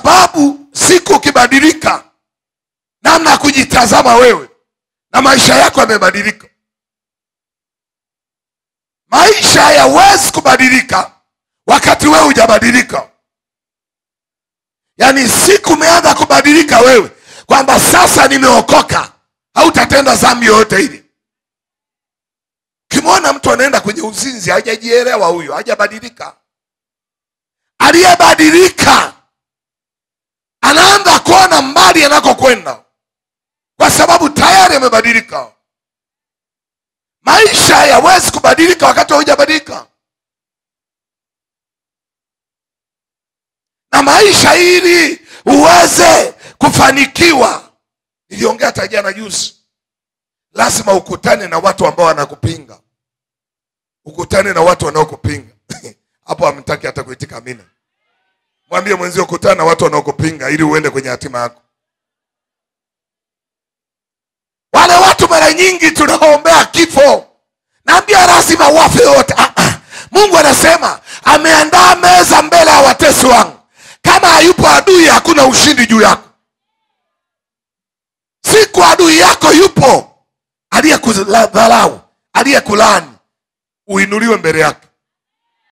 sababu siku ukibadilika, namna ya kujitazama wewe na maisha yako yamebadilika. Maisha hayawezi kubadilika wakati wewe hujabadilika. Yaani siku umeanza kubadilika wewe, kwamba sasa nimeokoka, hautatenda dhambi yoyote ile. Ukimwona mtu anaenda kwenye uzinzi, hajajielewa huyo, hajabadilika. Aliyebadilika anaanza kuona mbali anakokwenda, kwa sababu tayari amebadilika. Maisha hayawezi kubadilika wakati hujabadilika. Na maisha ili uweze kufanikiwa, niliongea hata jana juzi, lazima ukutane na watu ambao wanakupinga. Ukutane na watu wanaokupinga. Hapo hamtaki hata kuitika amina. Mwambie mwenzio ukutane na watu wanaokupinga ili uende kwenye hatima yako. Wale watu mara nyingi tunaombea kifo, naambia lazima wafe wote. Mungu anasema ameandaa meza mbele ya watesi wangu. Kama hayupo adui, hakuna ushindi juu yako. Siku adui yako yupo, aliyekudharau, aliyekulaani, uinuliwe mbele yake.